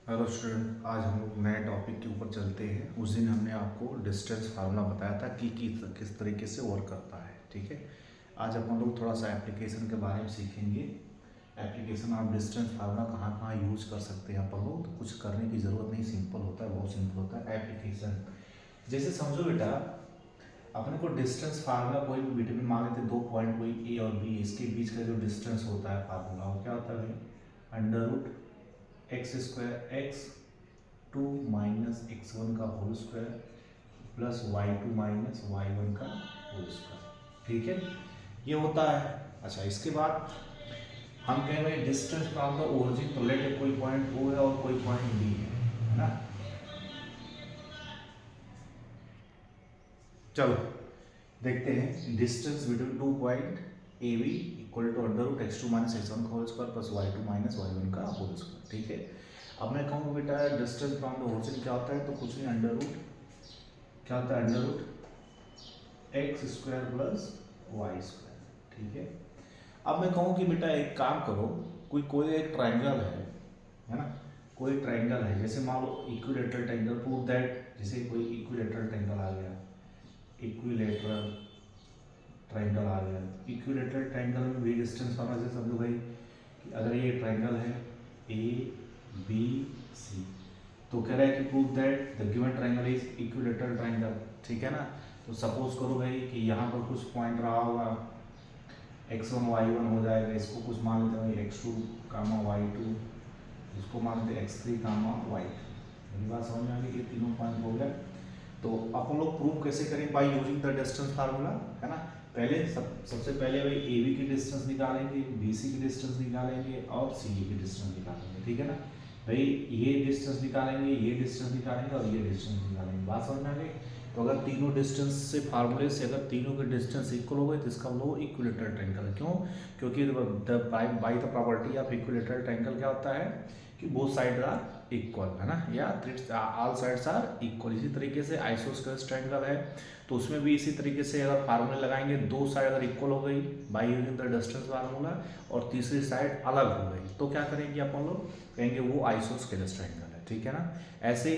Hello student, आज हम लोग नए टॉपिक के ऊपर चलते हैं। उस दिन हमने आपको डिस्टेंस फार्मूला बताया था कि किस तरीके से वर्क करता है। ठीक है, आज अपन लोग थोड़ा सा एप्लीकेशन के बारे में सीखेंगे। एप्लीकेशन आप डिस्टेंस फार्मूला कहाँ कहाँ यूज कर सकते हैं अपन लोग, तो कुछ करने की ज़रूरत नहीं, सिंपल होता है, बहुत सिंपल होता है एप्लीकेशन। जैसे समझो बेटा, अपने को डिस्टेंस फार्मूला कोई भी बिटवीन मान लेते दो पॉइंट कोई ए और बी, इसके बीच का जो डिस्टेंस होता है फार्मूला वो क्या होता है भाई, under root x square x two minus x one का whole square plus y two minus y one का होल स्क्वायर। ठीक है, ये होता है। अच्छा, इसके बाद हम कह रहे हैं डिस्टेंस फ्रॉम द ओरिजिन, तो लेट कोई पॉइंट ओ है और कोई पॉइंट बी है ना। चलो देखते हैं, distance between two point A B equal to under root x two minus x one का whole square plus y two minus y one का होल स्क्वायर। ठीक है, अब मैं कहूँगा बेटा डिस्टेंस फ्रॉम द ओरिजिन क्या होता है, तो कुछ नहीं, अंडर रूट क्या होता है, under root x square plus y square. ठीक है, अब मैं कहूँ कि बेटा एक काम करो, कोई एक ट्राइंगल है ना, कोई ट्राइंगल है, जैसे मान लो इक्विलेटरल ट्राइंगल, प्रूव दैट, जैसे कोई इक्विलेटरल ट्राइंगल आ गया, इक्विलेटरल ट्राइंगल आ गया। इक्विलेटरल ट्राइंगल में भी डिस्टेंस फार्मूला से समझो भाई कि अगर ये ट्राइंगल है ए बी सी, तो कह रहा है कि prove that the given triangle is equilateral triangle. ठीक है ना, तो सपोज करो भाई कि यहाँ पर कुछ पॉइंट रहा होगा, x1 y1 हो जाएगा, इसको कुछ मान लेते हैं x2 कामा y2, इसको मान लेते हैं x3 कामा y3। मेरी बात समझ में आ गई, ये तीनों पॉइंट हो गया। तो अपन लोग प्रूव कैसे करें, bye using the distance formula, है ना। पहले सबसे पहले भाई ए बी की डिस्टेंस निकालेंगे, बी सी की डिस्टेंस निकालेंगे और सी की डिस्टेंस निकालेंगे। ठीक है ना भाई, ये डिस्टेंस निकालेंगे, ये डिस्टेंस निकालेंगे और ये डिस्टेंस निकालेंगे। बात समझ में आ गई। तो अगर तीनों डिस्टेंस से फार्मूले से अगर तीनों के डिस्टेंस इक्वल हो गए तो इसका मतलब इक्विलेटरल ट्रायंगल। क्यों? क्योंकि by the property of equilateral triangle क्या होता है कि बोथ साइड आर इक्वल, है ना, या ऑल साइड्स आर इक्वल। इसी तरीके से आइसोस्केलेस ट्रायंगल है, तो उसमें भी इसी तरीके से अगर फार्मूले लगाएंगे, दो साइड अगर इक्वल हो गई bye using the distance formula और तीसरी साइड अलग हो गई, तो क्या करेंगे अपन लोग, कहेंगे वो आइसोस्केलेस ट्रायंगल है। ठीक है ना। ऐसे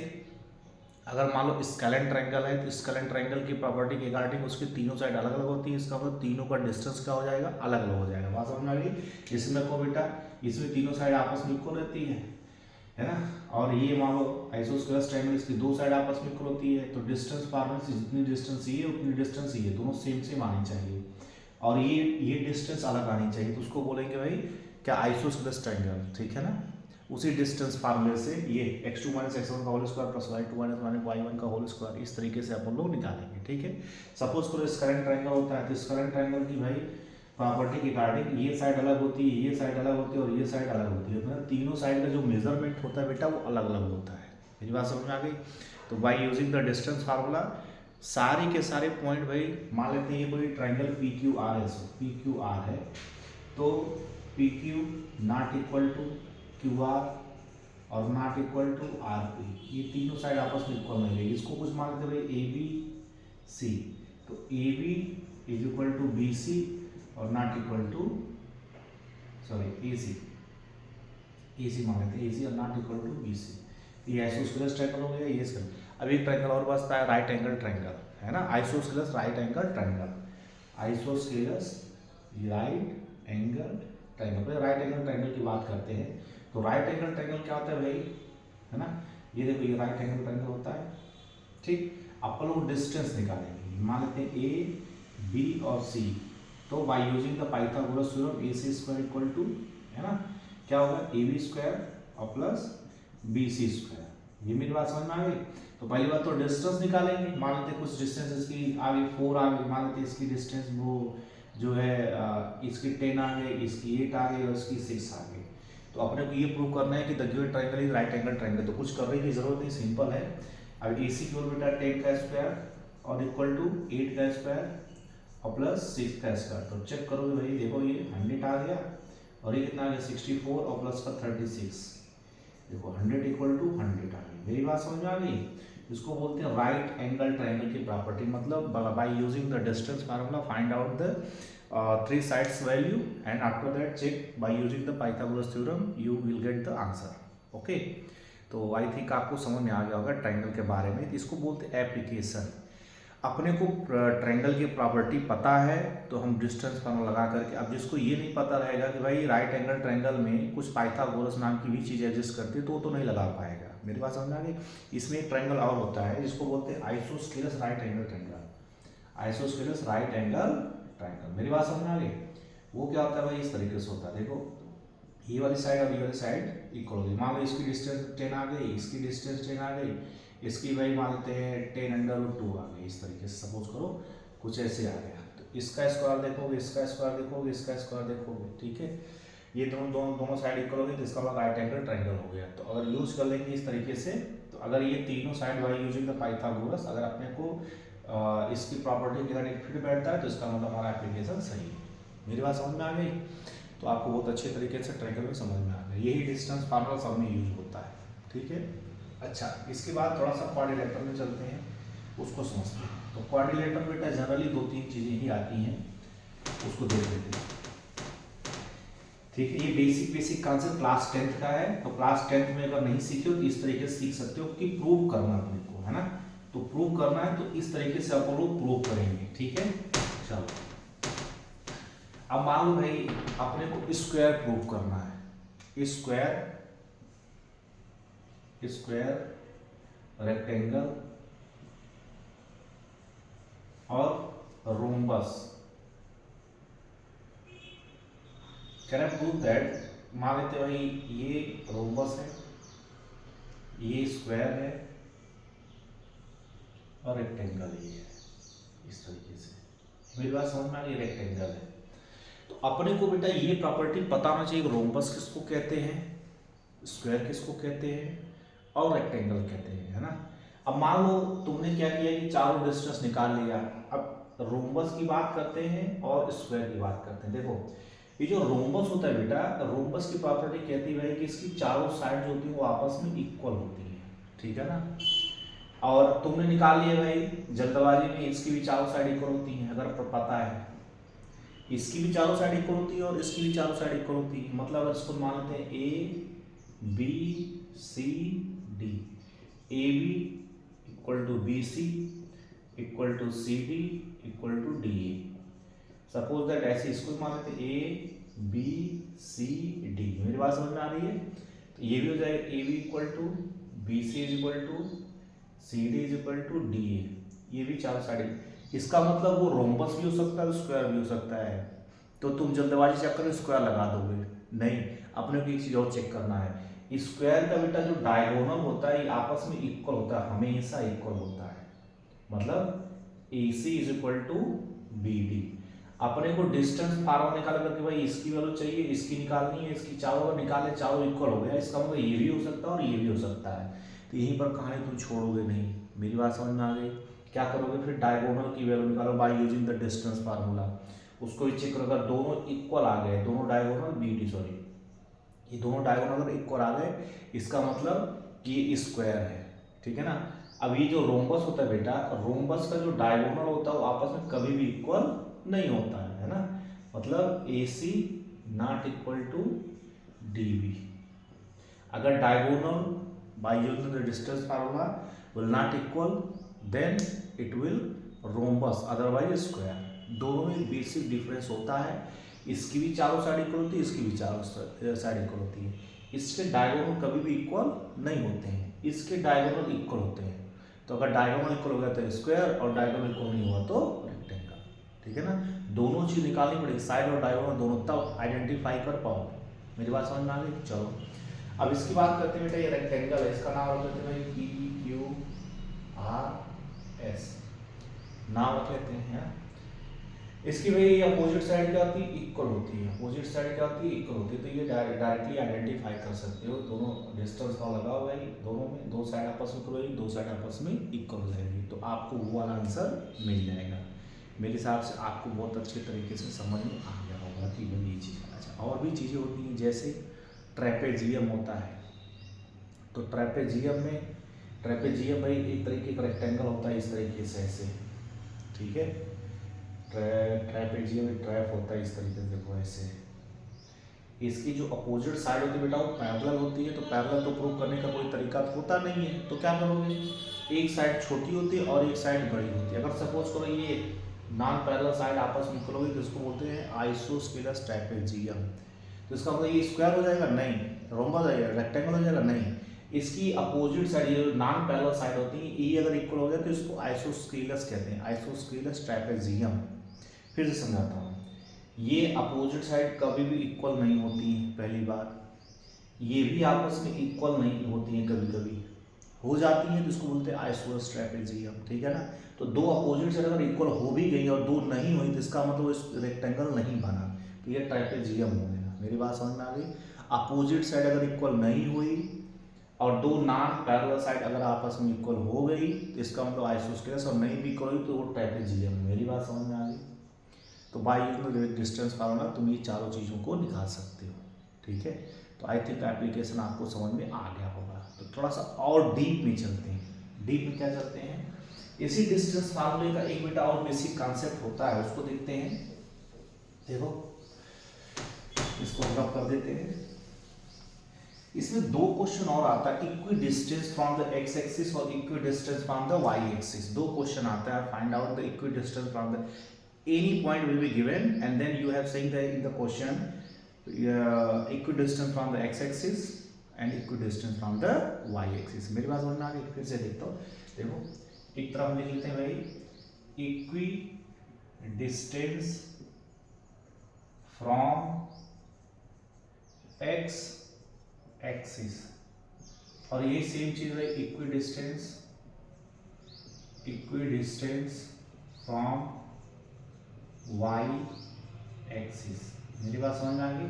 अगर मान लो स्केलेन ट्रायंगल है, तो स्केलेन ट्रायंगल की प्रॉपर्टी के अकॉर्डिंग उसकी तीनों साइड अलग अलग होती है, इसका मतलब तीनों का डिस्टेंस क्या हो जाएगा, अलग अलग हो जाएगा। बात समझ में आ गई। इसमें को बेटा, इसमें तीनों साइड आपस में इक्वल रहती है ना, और ये मान लो आइसोस्केलेस ट्रायंगल, इसकी दो साइड आपस में इक्वल होती है, तो डिस्टेंस फार्मूले से जितनी डिस्टेंस ये उतनी डिस्टेंस ये, दोनों सेम सेम आनी चाहिए, और ये डिस्टेंस अलग आनी चाहिए, तो उसको बोलेंगे भाई क्या, आइसोस्केलेस ट्रायंगल। ठीक है ना। उसी डिस्टेंस फार्मूले से ये x2 माइनस x1 का whole square plus y2 minus y1 का होल स्क्वायर, इस तरीके से अपन लोग निकालेंगे। ठीक है, सपोज करो स्केलेन ट्रायंगल होता है, तो स्केलेन ट्रायंगल की भाई प्रॉपर्टी के अकॉर्डिंग ये साइड अलग होती है, ये साइड अलग होती है और ये साइड अलग होती है, मतलब तीनों साइड का जो मेजरमेंट होता है बेटा वो अलग अलग होता है। मेरी बात समझ में आ गई। तो by using the distance formula सारे के सारे पॉइंट भाई मान लेते हैं, ये कोई ट्रायंगल पी क्यू आर है, पी क्यू आर है, तो P Q not equal to Q R और not equal to R P, ये तीनों साइड आपस में इक्वल नहीं रहेगी। इसको कुछ मान लेते भाई ए बी सी, तो A B is equal to B C और not equal to, sorry, A C मान लेते हैं, ए सी और not equal to B C. ये आइसोस्केलेस ट्रायंगल हो गया, ये स्केल। अब एक ट्रायंगल और बचता है, राइट एंगल ट्रायंगल, है ना, isosceles right angle triangle, isosceles right angle triangle. पहले राइट एंगल ट्रायंगल की बात करते हैं। तो राइट एंगल ट्रायंगल क्या होता है भाई, है ना, ये देखो ये राइट एंगल ट्रायंगल होता है। ठीक, अपन लोग डिस्टेंस निकालेंगे, मान लेते हैं ए बी और सी, तो by using the Pythagoras theorem A C square equal to, है ना, क्या होगा, ए बी स्क्वायर और प्लस बी सी स्क्वायर। ये मेरी बात समझ में आ गई। तो पहली बात तो डिस्टेंस निकालेंगे, मान लेते हैं कुछ डिस्टेंस इसकी आ गई 4 आ गई, मान लेते हैं इसकी डिस्टेंस वो जो है इसकी 10 आ गई, इसकी 8 आ गई और इसकी 6 आ गई। तो अपने को ये प्रूव करना है कि the given triangle is right angle triangle, तो कुछ करने की जरूरत नहीं, सिंपल है। अब ए सी की ओर बेटा 10 का स्क्वायर और इक्वल टू 8 का स्क्वायर और प्लस 6 का स्क्वायर, तो चेक करोगे भाई, देखो ये 100 आ गया और ये कितना आ गया 64 और प्लस का 36, देखो 100 इक्वल टू 100 आ गई। मेरी बात समझ में आ गई। इसको बोलते हैं राइट एंगल ट्रायंगल की प्रॉपर्टी, मतलब bye using the distance formula find out the three sides value and after that check by using the Pythagoras theorem you will get the answer. Okay, तो आई थिंक आपको समझ में आ गया होगा triangle के बारे में। तो इसको बोलते हैं एप्लीकेशन। अपने को ट्रायंगल की प्रॉपर्टी पता है तो हम डिस्टेंस फार्मूला लगा करके, अब जिसको ये नहीं पता रहेगा कि भाई राइट एंगल ट्रायंगल में कुछ पाइथागोरस नाम की भी चीज़ एग्जिस्ट करती है, तो वो तो नहीं लगा पाएगा। मेरी बात समझ में आ गई। इसमें एक ट्रायंगल और होता है जिसको बोलते हैं isosceles right angle triangle. Isosceles right angle triangle, मेरी बात समझ में आ गई। वो क्या होता है भाई, इस तरीके से होता है। देखो ये वाली साइड और ये वाली साइड इक्वल होगी। मान लो इसकी डिस्टेंस 10 आ गई, इसकी डिस्टेंस 10 आ गई, इसकी भाई मान लेते हैं 10√2 आ गई। इस तरीके से सपोज करो कुछ ऐसे आ गया, तो इसका स्क्वायर देखोगे, इसका स्क्वायर देखोगे, इसका स्क्वायर देखोगे, ठीक है। ये दोनों साइड इक्वल हो गई, तो इसका मतलब राइट एंगल ट्रायंगल हो गया। तो अगर यूज कर लेंगे इस तरीके से, तो अगर ये तीनों side by using the Pythagoras, अगर अपने को इसकी प्रॉपर्टी के साथ फिट बैठता है, तो इसका मतलब हमारा एप्लीकेशन सही है। मेरी बात समझ में आ गई। तो आपको बहुत अच्छे तरीके से ट्रायंगल में समझ में आ गया। यही डिस्टेंस फार्मूला सब में यूज होता है, ठीक है। अच्छा, इसके बाद थोड़ा सा क्वाड्रिलेटरल में चलते हैं, उसको समझते हैं। तो क्वाड्रिलेटरल बेटा जनरली 2-3 चीज़ें ही आती हैं, उसको देख लेते हैं, ठीक है। ये बेसिक कॉन्सेप्ट क्लास 10th का है। तो क्लास 10th में अगर नहीं सीखे हो तो इस तरीके से सीख सकते हो कि प्रूव करना अपने को, है ना। तो प्रूव करना है तो इस तरीके से अपन लोग प्रूव करेंगे, ठीक है। चलो अब मान लो भाई अपने को स्क्वायर प्रूव करना है। स्क्वायर रेक्टेंगल और rhombus can I prove that. मान लेते भाई ये रोम्बस है, ये स्क्वायर है और रेक्टेंगल ये है, इस तरीके से। मेरी बात समझ में आ गई, रेक्टेंगल है। तो अपने को बेटा ये प्रॉपर्टी पता होना चाहिए, रोम्बस किसको कहते हैं, स्क्वायर किसको कहते हैं और रेक्टेंगल कहते हैं, है ना। अब मान लो तुमने क्या किया कि चारों डिस्टेंस निकाल लिया। अब रोम्बस की बात करते हैं और स्क्वायर की बात करते हैं। देखो ये जो रोम्बस होता है बेटा, रोम्बस की प्रॉपर्टी कहती है कि इसकी चारों साइड जो होती है वो आपस में इक्वल होती है, ठीक है ना। और तुमने निकाल लिया भाई जल्दबाजी में, इसकी भी चारों साइड इक्वल होती हैं। अगर पता है इसकी भी चारों साइड इक्वल होती है और इसकी भी चारों साइड इक्वल होती है, मतलब अगर इसको मान लेते हैं ABCD, AB equal to BC equal to CD equal to DA। Suppose that ऐसे इसको मान लेते हैं ABCD। मेरी बात समझ में आ रही है। तो ये भी हो जाएगा AB equal to BC equal to CD equal to DA। ये भी चारों साइड, इसका मतलब वो रोम्बस भी हो सकता है, स्क्वायर भी हो सकता है। तो तुम जल्दबाजी चक्कर में स्क्वायर लगा दोगे, नहीं, अपने को एक चीज और चेक करना है। स्क्वायर का बेटा जो डायगोनल होता है ये आपस में इक्वल होता है, हमेशा इक्वल होता है। मतलब AC is equal to BD। अपने को डिस्टेंस फार्मूला निकाल करके भाई इसकी वैल्यू चाहिए, इसकी निकालनी है, इसकी चारों का निकाले, चारों इक्वल हो गया, इसका मतलब ये भी हो सकता है और ये भी हो सकता है। तो यहीं पर कहानी तुम छोड़ोगे नहीं। मेरी बात समझ में आ गई। क्या करोगे फिर, डायगोनल की वैल्यू निकालो bye using the distance formula. उसको भी चेक करो, अगर दोनों इक्वल आ गए, दोनों डायगोनल BD सॉरी ये दोनों डायगोनल अगर इक्वल आ गए, इसका मतलब कि ये स्क्वायर है, ठीक है ना। अब ये जो रोम्बस होता है बेटा, रोम्बस का जो डायगोनल होता है वो आपस में कभी भी इक्वल नहीं होता है ना। मतलब AC not equal to DB। अगर diagonal by using the distance formula will not equal, then it will rhombus, otherwise square. दोनों में बेसिक डिफरेंस होता है। इसकी भी चारों साइड इक्वल होती है, इसकी भी चारों साइड इक्वल होती है। इसके डायगोनल कभी भी इक्वल नहीं होते हैं, इसके डायगोनल इक्वल होते हैं। तो अगर डायगोनल इक्वल हो गया तो स्क्वायर और डायगोनल इक्वल नहीं हुआ तो रेक्टेंगल, ठीक है ना। दोनों चीज निकालनी पड़ेगी, साइड और डायगोनल दोनों, तब आइडेंटिफाई कर पाओगे। मेरी बात समझ में आ गई। चलो अब इसकी बात करते हैं बेटा, ये रेक्टेंगल है, इसका नाम रख लेते हैं PQRS, नाम रख लेते हैं। इसकी भाई अपोजिट साइड क्या होती है, इक्वल होती है। अपोजिट साइड क्या होती है, इक्वल होती है। तो ये डायरेक्टली आइडेंटिफाई कर सकते हो, दोनों डिस्टेंस का लगा हुआ है, दोनों में दो साइड आपस में इक्वल होगी, दो साइड आपस में इक्वल हो जाएगी, तो आपको वो वाला आंसर मिल जाएगा। मेरे हिसाब से आपको बहुत अच्छे तरीके से समझ में आ गया होगा कि ये चीज़। अच्छा, और भी चीज़ें होती हैं, जैसे ट्रेपेजियम होता है। तो ट्रेपेजियम भाई एक तरीके का रेक्टेंगल होता है, इस तरीके से ऐसे, ठीक है। ट्रेपेजियम एक ट्रैप होता है इस तरीके से, देखो ऐसे, इसकी जो अपोजिट साइड होती है बेटा वो पैरेलल होती है, तो पैरेलल तो प्रूव करने का कोई तरीका तो होता नहीं है, तो क्या करोगे, एक साइड छोटी होती है और एक साइड बड़ी होती है। अगर सपोज करो ये नॉन पैरेलल साइड आपस में निकलोगी तो इसको बोलते हैं आइसोस्केलस ट्रापेजियम। तो इसका मतलब ये स्क्वायर हो जाएगा नहीं, रोम्बस हो जाएगा, रेक्टेंगल हो जाएगा नहीं, इसकी अपोजिट साइड ये नॉन पैरेलल साइड होती है ये अगर इक्वल हो जाए तो इसको आइसोस्केलस कहते हैं, आइसोस्केलस ट्रापेजियम। फिर से समझाता हूँ, ये अपोजिट साइड कभी भी इक्वल नहीं होती है, पहली बात ये भी आपस में इक्वल नहीं होती हैं, कभी कभी हो जाती हैं तो इसको बोलते हैं आइसोस्केलस ट्रापेजियम, ठीक है ना। तो दो अपोजिट साइड अगर इक्वल हो भी गई और दो नहीं हुई तो इसका मतलब इस रेक्टेंगल नहीं बना, तो ये ट्रापेजियम हो गया। मेरी बात समझ में आ गई। अपोजिट साइड अगर इक्वल नहीं हुई और दो नॉन पैरेलल साइड अगर आपस में इक्वल हो गई तो इसका मतलब आइसोस्केलस, और नहीं भी इक्वल हुई तो वो ट्रापेजियम। मेरी बात समझ में आ गई। तो बाय यूजिंग डिस्टेंस फार्मूला तुम ये चारों चीज़ों को निकाल सकते हो, ठीक है। तो आई थिंक एप्लीकेशन आपको समझ में आ गया होगा। तो थोड़ा सा और डीप में चलते हैं। डीप में क्या चलते हैं, इसी डिस्टेंस फार्मूले का एक बेटा और बेसिक कॉन्सेप्ट होता है, उसको देखते हैं। देखो इसको रब कर देते हैं। इसमें दो क्वेश्चन और आता है, equidistance from the x axis और equidistance from the y axis. दो क्वेश्चन आता है, find out the equidistance from the any point will be given and then you have saying that in the question equidistance from the x-axis and equidistance from the y-axis। मेरी बात समझ में आ गई। फिर से देखता हूँ, देखो एक तरफ लिख लेते हैं भाई equidistance from x-axis, और ये सेम चीज है equidistance from y एक्सिस। मेरी बात समझ में आ गई।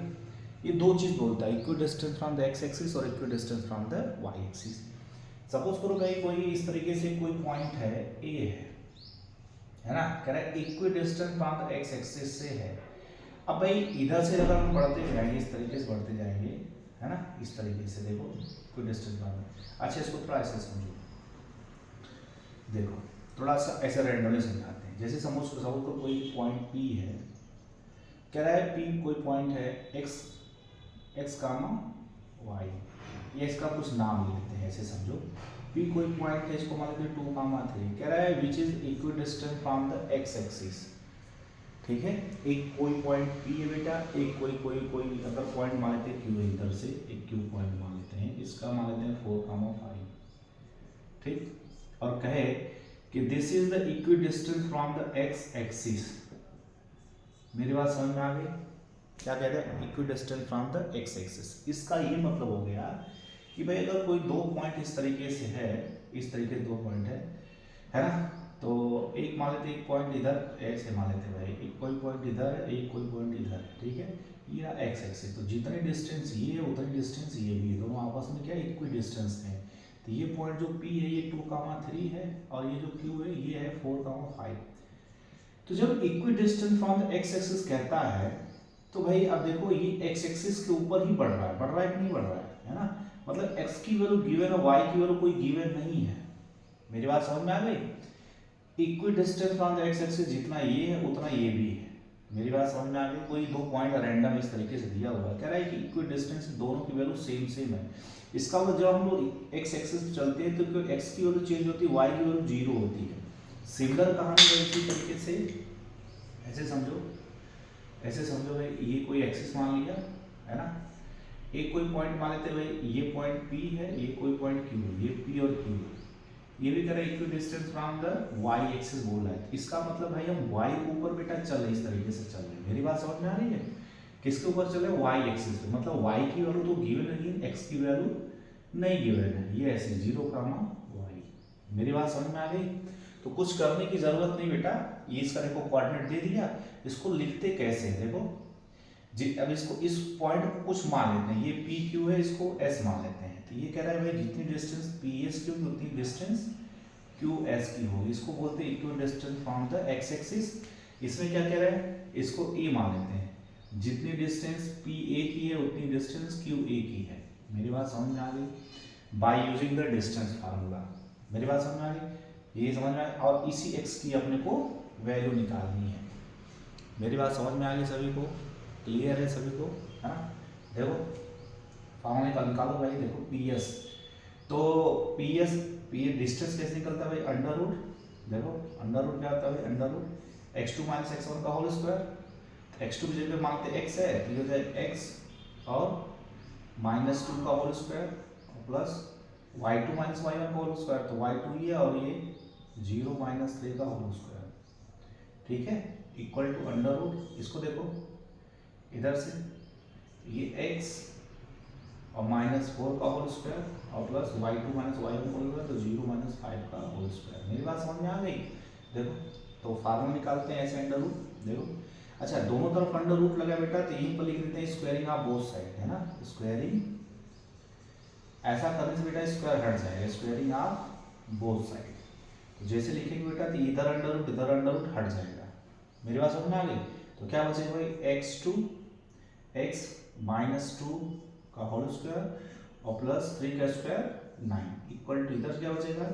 ये दो चीज बोलता है, equidistance from the x axis और equidistance from the y axis. Suppose करो भाई कोई इस तरीके से कोई पॉइंट है ए है ना, कह रहा है equidistance from the x axis से है। अब भाई इधर से अगर हम बढ़ते जाएंगे, इस तरीके से बढ़ते जाएंगे, है ना, इस तरीके से देखो इक्विडिस्टेंस फ्रॉम। अच्छा इसको थोड़ा ऐसे समझो, देखो थोड़ा सा ऐसे रैंडमली समझाते हैं। जैसे सपोज को कोई पॉइंट P है, कह रहा है P कोई पॉइंट है x कामा y, ये इसका कुछ नाम लेते हैं, ऐसे समझो। P कोई पॉइंट है, इसको मान लेते हैं 2, 3, कह रहा है which is equidistant from the x axis, ठीक है। एक कोई पॉइंट P है बेटा, एक कोई अगर पॉइंट मान लेते हैं Q है, इधर से एक Q पॉइंट मान लेते हैं, इसका मान लेते हैं 4, 5, ठीक। और कहे कि this is the equidistance from the x axis. मेरी बात समझ में आ गई। क्या कहते हैं, equidistance from the x axis. इसका ये मतलब हो गया कि भाई अगर कोई दो पॉइंट इस तरीके से है, इस तरीके से दो पॉइंट है ना, तो एक मान लेते एक पॉइंट इधर ऐसे मान लेते भाई, एक कोई पॉइंट इधर है, एक कोई पॉइंट इधर है, ठीक है, ये x एक्सिस। तो जितने डिस्टेंस ये है उतनी डिस्टेंस ये भी है, दोनों आपस में क्या इक्विडिस्टेंस है। तो ये पॉइंट जो P है ये 2, 3 है, और ये जो Q है ये है 4, 5। तो जब equidistance from the x axis कहता है तो भाई अब देखो ये x एक्सिस के ऊपर ही बढ़ रहा है कि नहीं बढ़ रहा है ना, मतलब x की वैल्यू गिवन और y की वैल्यू कोई गिवन नहीं है। मेरी बात समझ में आ गई। Equidistance from the x axis जितना ये है उतना ये भी है। मेरी बात समझ में आ गई। कोई दो पॉइंट रैंडम इस तरीके से दिया हुआ है, कह रहा है कि इक्विडिस्टेंस दोनों की वैल्यू सेम है। इसका मतलब जब हम लोग x एक्सिस पे चलते हैं तो क्यों x की वैल्यू चेंज होती है, y की वैल्यू 0 होती है। सिमिलर कहानी है इसी तरीके से, ऐसे समझो भाई ये कोई एक्सिस मान लिया है ना, एक कोई पॉइंट मान लेते भाई ये पॉइंट P है, ये कोई पॉइंट Q है, ये P और Q है, ये भी कह रहा है equidistance from the y axis बोल रहा है। इसका मतलब भाई हम y के ऊपर बेटा चल रहे, इस तरीके से चल रहे। मेरी बात समझ में आ रही है। किसके ऊपर चल रहे, y एक्सिस पे, मतलब y की वैल्यू तो गिवन है, x की वैल्यू नहीं गिवन है, ये ऐसे 0, y। मेरी बात समझ में आ गई। तो कुछ करने की जरूरत नहीं बेटा, ये इसका देखो कोऑर्डिनेट दे दिया, इसको लिखते कैसे हैं देखो जी। अब इसको इस पॉइंट को कुछ मान लेते हैं, ये PQ है, इसको S मान लेते हैं। तो ये कह रहा है भाई जितनी डिस्टेंस PS की होगी उतनी डिस्टेंस QS की होगी, इसको बोलते हैं equidistance from the x axis. इसमें क्या कह रहा है, इसको A मान लेते हैं, जितनी डिस्टेंस PA की है उतनी डिस्टेंस QA की है। मेरी बात समझ में आ गई। Bye using the distance formula, मेरी बात समझ में आ गई, ये समझ में। और इसी x की अपने को वैल्यू निकालनी है। मेरी बात समझ में आ गई सभी को, क्लियर है सभी को, है ना। देखो फॉर्मूला निकालो भाई, देखो पी एस, तो पी एस डिस्टेंस कैसे निकलता है भाई, अंडर रूट, देखो अंडर रूट क्या होता है भाई, under root x two minus x one का होल स्क्वायर, एक्स टू की जगह मांगते एक्स है तो ये हो जाए एक्स और माइनस टू का whole square plus y two minus y one का होल स्क्वायर, तो वाई टू ये और ये जीरो माइनस थ्री का होल स्क्वायर, ठीक है, इक्वल टू अंडर रूट, इसको देखो इधर से ये x और माइनस फोर का होल स्क्वायर और plus y two minus y one whole square, तो जीरो माइनस फाइव का होल स्क्वायर। मेरी बात समझ में आ गई? देखो तो फार्मूला निकालते हैं ऐसे अंडर रूट, देखो अच्छा दोनों तरफ अंडर रूट लगा बेटा तो यहीं पर लिख देते हैं स्क्वायरिंग ऑफ बोथ साइड, है ना, स्क्वायरिंग, ऐसा करने से बेटा स्क्वायर हट जाएगा, स्क्वायरिंग ऑफ बोथ साइड, तो जैसे लिखेंगे बेटा तो इधर अंडर रूट हट जाएगा। मेरी बात समझ में आ गई? तो क्या बचेगा भाई, x two x minus two का होल स्क्वायर और प्लस थ्री का स्क्वायर नाइन, इक्वल टू इधर क्या बचेगा,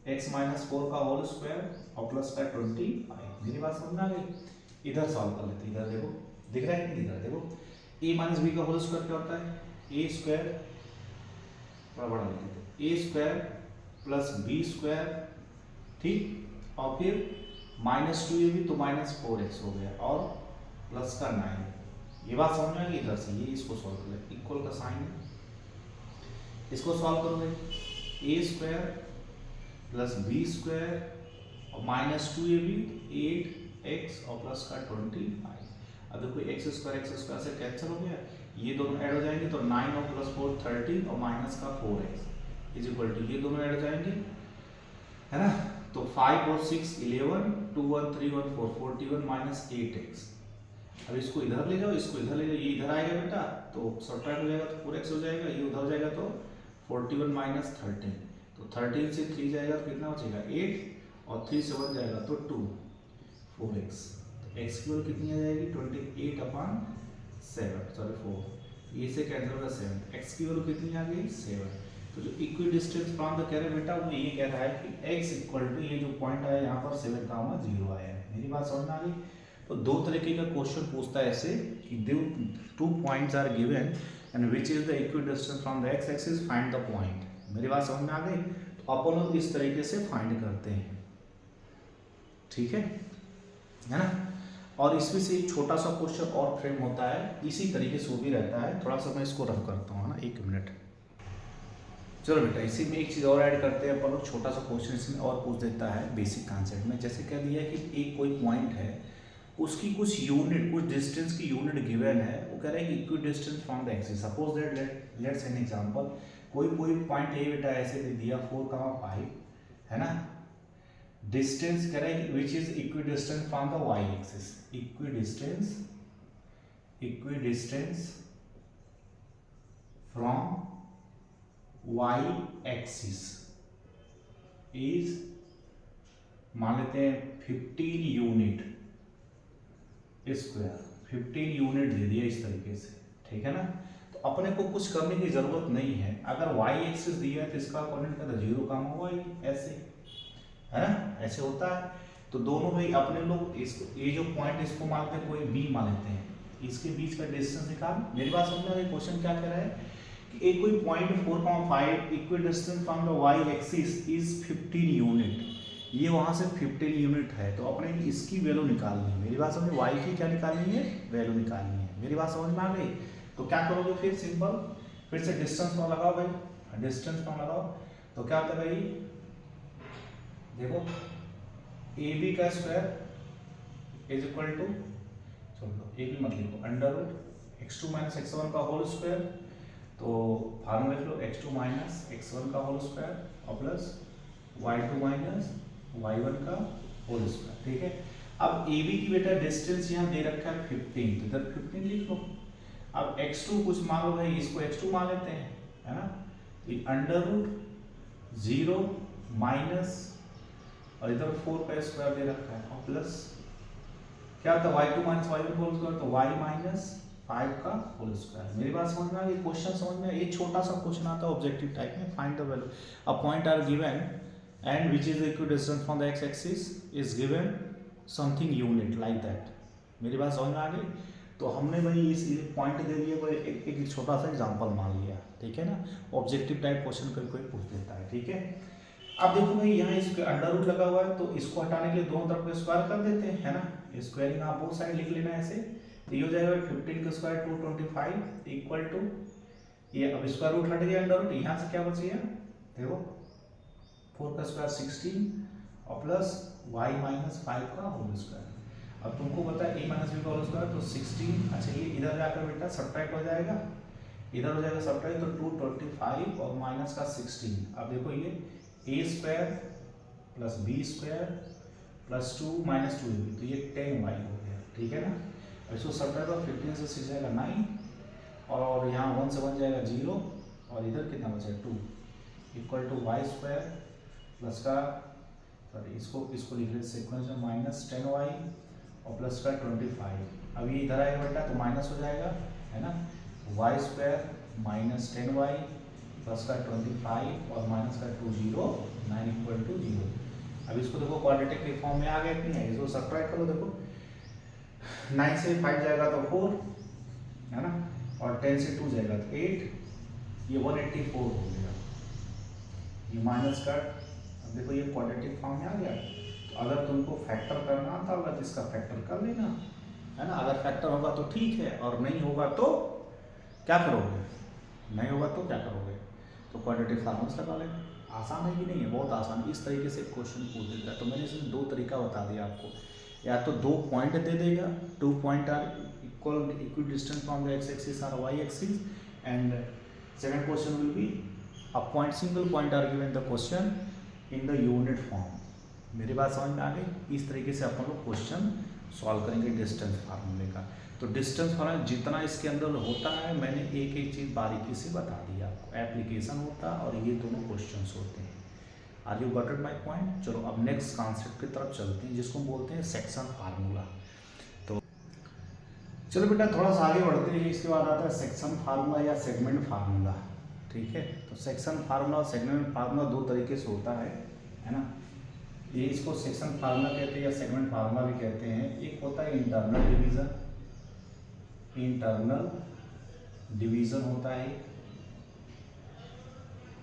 एक्स माइनस फोर का होल स्क्वायर और प्लस का 25। मेरी बात समझ में आ गई? इधर सॉल्व कर लेते हैं, इधर देखो दिख रहा है कि नहीं दिख रहा है, देखो ए माइनस बी का होल स्क्वायर क्या होता है, ए स्क्वायर, बड़ा बड़ा लिख देते, ए स्क्वायर प्लस बी स्क्वायर, ठीक, और फिर माइनस टू ए बी तो माइनस फोर एक्स हो गया और प्लस का नाइन, ये बात समझ में आ गई? इधर से ये इसको सॉल्व कर ले, इक्वल का साइन है, इसको सॉल्व करोगे a square plus b square और minus two a b at x और प्लस का 25। अब देखो एक्स स्क्वायर से कैंसिल हो गया, ये दोनों ऐड हो जाएंगे तो 9 और प्लस 4 13 और माइनस का 4x इज इक्वल टू, ये दोनों ऐड हो जाएंगे, है ना, तो 5 और 6 11 2 1 3 1 4 41 माइनस 8x। अब इसको इधर ले जाओ, इसको इधर ले जाओ, ये इधर आएगा बेटा तो सब्ट्रैक्ट हो जाएगा तो 4x हो जाएगा, ये उधर हो जाएगा तो 41 माइनस 13, तो 13 से 3 जाएगा तो कितना बचेगा 8 और 3 से 1 जाएगा तो 2 4x, तो x की वैल्यू कितनी आ जाएगी 28 अपॉन 7 सॉरी 4, ये से कैंसिल होगा 7, x की वैल्यू कितनी आ गई 7। तो जो इक्वी डिस्टेंस फ्रॉम द कह रहे बेटा वो ये कह रहा है कि x इक्वल टू ये जो पॉइंट आया यहाँ पर 7 का 0 आया है। मेरी बात समझ में आ गई? तो दो तरीके का क्वेश्चन पूछता है ऐसे कि two points are given and which is the equidistance from the x axis, find the point. मेरी बात समझ में आ गई? तो अपन लोग इस तरीके से फाइंड करते हैं, ठीक है ना। और इसमें से एक छोटा सा क्वेश्चन और फ्रेम होता है इसी तरीके से वो भी रहता है, थोड़ा सा मैं इसको रफ करता हूँ, है ना, 1 मिनट। चलो बेटा इसी में एक चीज़ और ऐड करते हैं अपन लोग, छोटा सा क्वेश्चन इसमें और पूछ देता है बेसिक कॉन्सेप्ट में। जैसे कह दिया कि एक कोई पॉइंट है, उसकी कुछ यूनिट, कुछ डिस्टेंस की यूनिट गिवन है, वो कह रहा है कि equi distance from the axis. Suppose that let's an example, कोई पॉइंट ए बेटा ऐसे दे दिया 4,5, है ना, डिस्टेंस कह रहा है which is equidistance from the y axis, equidistance from y axis is, मान लेते हैं 15 यूनिट स्क्वायर, 15 यूनिट दे दिया इस तरीके से, ठीक है ना। तो अपने को कुछ करने की जरूरत नहीं है, अगर y एक्सिस दिया है तो इसका कोऑर्डिनेट का 0 काम हुआ ही ऐसे, है ना, ऐसे होता है। तो दोनों भाई अपने लोग इसको, ये जो पॉइंट इसको मानते हैं कोई b मान लेते हैं, इसके बीच का डिस्टेंस निकाल। मेरी बात समझ में आ गई? क्वेश्चन क्या कह रहा है कि एक कोई point 4,5 equi distance from the y axis is 15 unit, ये वहां से 15 यूनिट है, तो अपने इसकी वैल्यू निकालनी है। मेरी बात समझ, y की क्या निकालनी है, वैल्यू निकालनी है। मेरी बात समझ में आ गई? तो क्या करोगे फिर, सिंपल फिर से डिस्टेंस फॉर्म लगाओ भाई, डिस्टेंस फॉर्म लगाओ, तो क्या होता है भाई, देखो ए बी का स्क्वायर इज इक्वल टू, चलो ए बी मत लिखो, under root x2 minus x1 का होल स्क्वायर, तो फार्मूला लिख लो x2 माइनस x1 का होल स्क्वायर और प्लस y2 माइनस y1 का होल स्क्वायर, ठीक है। अब ए बी की बेटा डिस्टेंस यहाँ दे रखा है 15, तो इधर 15 लिख लो। अब x2 कुछ मान लो भाई, इसको x2 मान लेते हैं, है ना, तो अंडर रूट 0 माइनस और इधर 4 का स्क्वायर दे रखा है और प्लस क्या होता है y2 minus y1 whole square, तो y माइनस 5 का होल स्क्वायर। मेरी बात समझ में आ गई? क्वेश्चन समझ में? ये छोटा सा क्वेश्चन आता है ऑब्जेक्टिव टाइप में, find the value, a point are given and which is equidistance from the x axis is given something unit like that. मेरी बात समझ में आ गई? तो हमने भाई इस पॉइंट दे दिए, भाई एक छोटा सा एग्जांपल मान लिया, ठीक है ना। ऑब्जेक्टिव टाइप क्वेश्चन कोई कोई पूछ देता है, ठीक है। अब देखो भाई यहाँ इसके अंडर रूट लगा हुआ है, तो इसको हटाने के लिए दोनों तरफ को स्क्वायर कर देते हैं, है ना। स्क्वायरिंग आप बोथ साइड लिख लेना ऐसे, तो ये हो जाएगा 15 का स्क्वायर 225 इक्वल टू, ये अब स्क्वायर रूट हट गया, अंडर रूट, यहाँ से क्या बच गया देखो 4 का स्क्वायर 16 और प्लस y माइनस 5 का होल स्क्वायर। अब तुमको पता है a माइनस बी का होल स्क्वायर तो 16, अच्छा ये इधर जाकर बेटा सब्ट्रैक्ट हो जाएगा, इधर हो जाएगा सब्ट्रैक्ट, तो 225 और माइनस का 16। अब देखो ये a square plus b square plus 2 minus 2ab, तो ये 10y हो गया, ठीक है ना। इसको सब्ट्रैक्ट और 15 से 6 जाएगा 9 और यहाँ 1 से 1 जाएगा 0 और इधर कितना बचेगा 2 equal to y square plus का, सॉरी इसको लिख रहे सीक्वेंस में माइनस 10y और प्लस का 25। अब ये इधर आएगा बेटा तो माइनस हो जाएगा, है ना। Y square minus 10y plus का 25 और माइनस का 2 0 9 इक्वल टू 0। अब इसको देखो क्वाड्रेटिक के फॉर्म में आ गया कि नहीं, इसको सब्ट्रैक्ट करो, देखो 9 से 5 जाएगा तो 4, है ना, और 10 से 2 जाएगा तो 8, ये 184 हो गया, ये माइनस का। अब देखो ये क्वाड्रेटिक फॉर्म में आ गया, तो अगर तुमको फैक्टर करना आता होगा तो इसका फैक्टर कर लेना, है ना। अगर फैक्टर होगा तो ठीक है और नहीं होगा तो क्या करोगे, नहीं होगा तो क्या करोगे, तो क्वाड्रेटिक फॉर्मूला लगा लेना। आसान है कि नहीं है, बहुत आसान। इस तरीके से क्वेश्चन पूछ देता है। तो मैंने इसमें दो तरीका बता दिया आपको, या तो 2 पॉइंट दे देगा, 2 point are equal distance from the x axis और y axis, and second question will be a point, single point are given the question in the unit form. मेरी बात समझ में आ गई। इस तरीके से अपन लोग क्वेश्चन सॉल्व करेंगे डिस्टेंस फार्मूले का। तो डिस्टेंस फार्मूला जितना इसके अंदर होता है मैंने एक एक चीज़ बारीकी से बता दी आपको। एप्लीकेशन होता है और ये दोनों क्वेश्चंस होते हैं। Are you got it my point. चलो अब नेक्स्ट कॉन्सेप्ट की तरफ चलते हैं जिसको बोलते हैं सेक्शन फार्मूला। तो चलो बेटा थोड़ा सा आगे बढ़ते हैं। इसके बाद आता है सेक्शन फार्मूला या सेगमेंट फार्मूला, ठीक है। तो सेक्शन फार्मूला और सेगमेंट फार्मूला दो तरीके से होता है ना। ये इसको सेक्शन फार्मूला कहते हैं या सेगमेंट फार्मूला भी कहते हैं। एक होता है इंटरनल डिवीजन, इंटरनल डिवीजन होता है,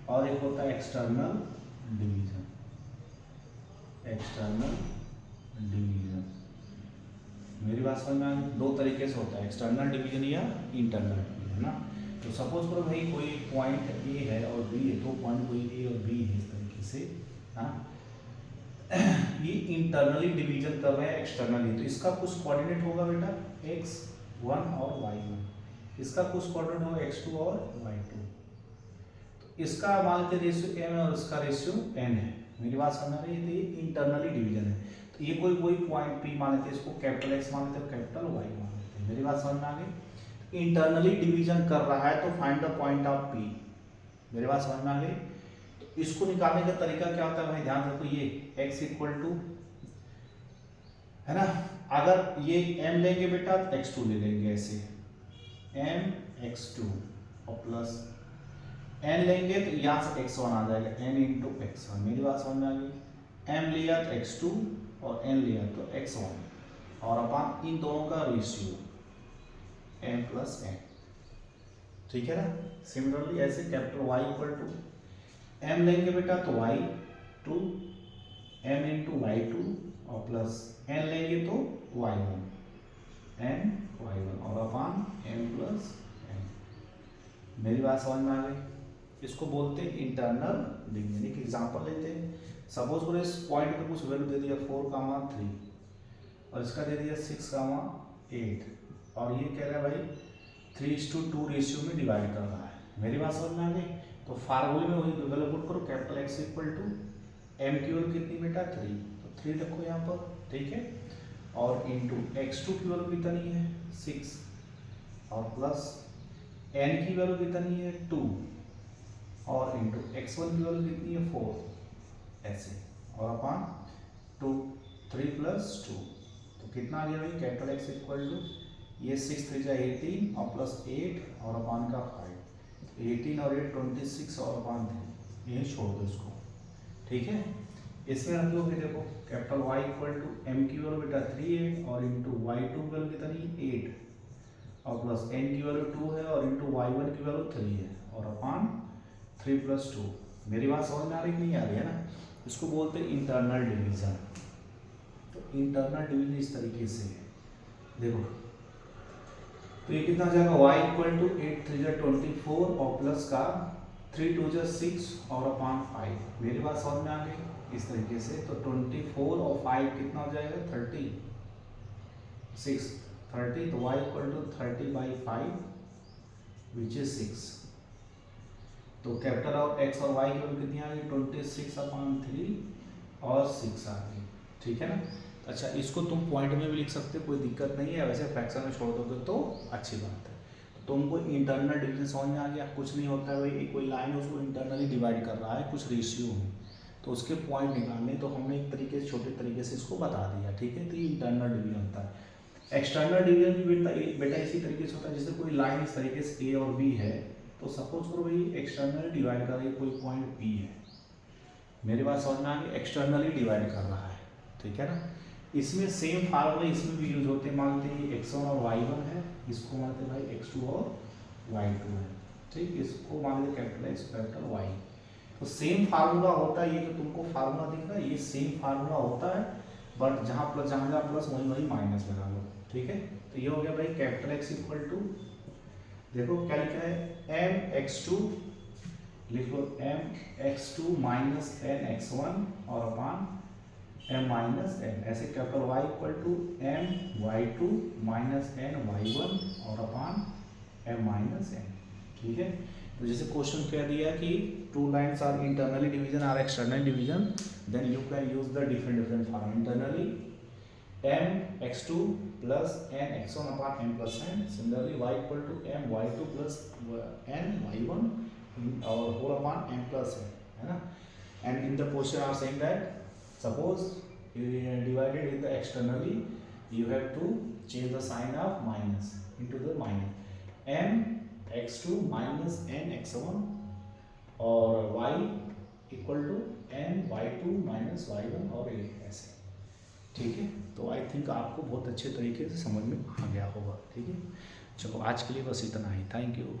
और एक होता है एक्सटर्नल डिवीजन, एक्सटर्नल डिवीजन। मेरी बात समझ में आ गई। दो तरीके से होता है, एक्सटर्नल डिवीजन या इंटरनल डिवीजन ना। तो सपोज करो भाई कोई पॉइंट ए है और बी है, 2 पॉइंट कोई ए और बी है, इस तरीके से हाँ। ये इंटरनली डिवीजन कर रहे हैं एक्सटर्नली, तो इसका कुछ कोऑर्डिनेट होगा बेटा x1 और y1, इसका कुछ कोऑर्डिनेट होगा x2 और y2। तो इसका मान लेते रेशियो m है और इसका रेशियो n है। मेरी बात समझ रही है। तो ये इंटरनली डिवीजन है। तो ये कोई पॉइंट P मान लेते हैं, इसको कैपिटल X मान लेते हैं, कैपिटल Y मान लेते हैं। मेरी बात समझ में आ गई। इंटरनली डिवीजन कर रहा है तो find the point of P। मेरी बात समझ में आ गई। इसको निकालने का तरीका क्या होता है भाई, ध्यान रखो। ये x इक्वल टू है ना, अगर ये m लेंगे बेटा तो x2 ले लेंगे, ऐसे m x2 और प्लस n लेंगे तो यहाँ से x1 आ जाएगा, n इंटू x1। मेरी बात समझ में आ गई। m लिया तो x2 और n लिया तो x1 और अपन इन दोनों का रेशियो m प्लस n, ठीक है ना। सिमिलरली ऐसे capital Y equal to m लेंगे बेटा तो y2 m इंटू y2 और प्लस n लेंगे तो y1 n y1 और अपान m प्लस n। मेरी बात समझ में आ गई। इसको बोलते हैं इंटरनल डिवीजन। एक एग्जांपल लेते हैं। सपोज करो इस पॉइंट पे कुछ वैल्यू दे दिया 4,3 और इसका दे दिया 6,8 और ये कह रहा है भाई 3:2 रेशियो में डिवाइड कर रहा है। मेरी बात समझ में आ गई। तो फार्मूले में वही वैल्यू पुट करो, capital X equal to m की वैल्यू कितनी बेटा 3, तो 3 रखो यहाँ पर, ठीक है। और इंटू x2 की वैल्यू कितनी है 6 और प्लस n की वैल्यू कितनी है 2 और इंटू x1 की वैल्यू कितनी है 4, ऐसे और अपान 2 3 प्लस 2, तो कितना आ गया भाई कैपिटल X इक्वल टू ये 6 3 जा 18 और प्लस 8 और अपान का 5, 18 और 8 26 और अपान 3, यही छोड़ दो इसको, ठीक है। इसमें हम लोग देखो capital Y equal to m की वैल्यू बेटा 3 है और इंटू y2 वैल्यू कितनी 8 और प्लस n की वैल्यू 2 है और इंटू y1 की वैल्यू 3 है और अपान 3 + 2। मेरी बात समझ में आ रही नहीं आ रही है ना? इसको बोलते हैं इंटरनल डिवीजन। तो इंटरनल डिवीजन इस तरीके से है, देखो तो ये कितना जाएगा y = 8 3 = 24 और प्लस का 3 2 = 6 और अपान 5। मेरी बात समझ में आ गई इस तरीके से। तो 24 और 5 कितना हो जाएगा 30 तो y = 30/5 विच इज 6। तो कैपिटल ऑफ x और y की वैल्यू कितनी आ गई 26/3 और 6 आ गई, ठीक है ना? अच्छा, इसको तुम पॉइंट में भी लिख सकते हो, कोई दिक्कत नहीं है, वैसे फ्रैक्शन में छोड़ दोगे तो अच्छी बात है। तो तुमको इंटरनल डिवीजन समझ में आ गया। कुछ नहीं होता है भाई, कोई लाइन है उसको इंटरनली डिवाइड कर रहा है कुछ रेशियो में, तो उसके पॉइंट निकालने, तो हमने एक तरीके से छोटे तरीके से इसको बता दिया, ठीक है? तो ये इंटरनल डिवीजन होता है। एक्सटर्नल डिवीजन भी बेटा इसी तरीके से होता है, जैसे कोई लाइन इस तरीके से ए और बी है, तो सपोज करो भाई एक्सटर्नली डिवाइड कर रही है कोई पॉइंट बी है, मेरी बात समझ में आ गई, एक्सटर्नली डिवाइड कर रहा है, ठीक है ना? इसमें सेम फार्मूला इसमें भी यूज होते हैं। मानते हैं x1 और y1 है, इसको मानते हैं भाई x2 और y2 है, ठीक? इसको मान लेते कैपिटल x कैपिटल y। तो सेम फार्मूला होता है, ये जो तुमको फार्मूला दिख रहा है ये सेम फार्मूला होता है, बट जहाँ जहाँ प्लस वही माइनस लगा लो, ठीक है? तो ये हो गया भाई कैपिटल X = देखो क्या लिखा है mx2, लिखो mx2 - n(x1) और अपान m - n। ऐसे कैपिटल y = my2 - ny1 और अपान m - n, ठीक है? तो जैसे क्वेश्चन कह दिया कि two lines are internally division are external division, then you can use the different form. Internally mx2 + n(x1) upon m + n, similarly y = my2 + ny1 और whole upon m + n, है ना? And in the question are saying that suppose you divided in the externally, you have to change the sign of minus into the minus mx2 - n(x1) और y = ny2 - y1 और ये ऐसे, ठीक है? तो I think आपको बहुत अच्छे तरीके से समझ में आ गया होगा, ठीक है? चलो आज के लिए बस इतना ही, थैंक यू।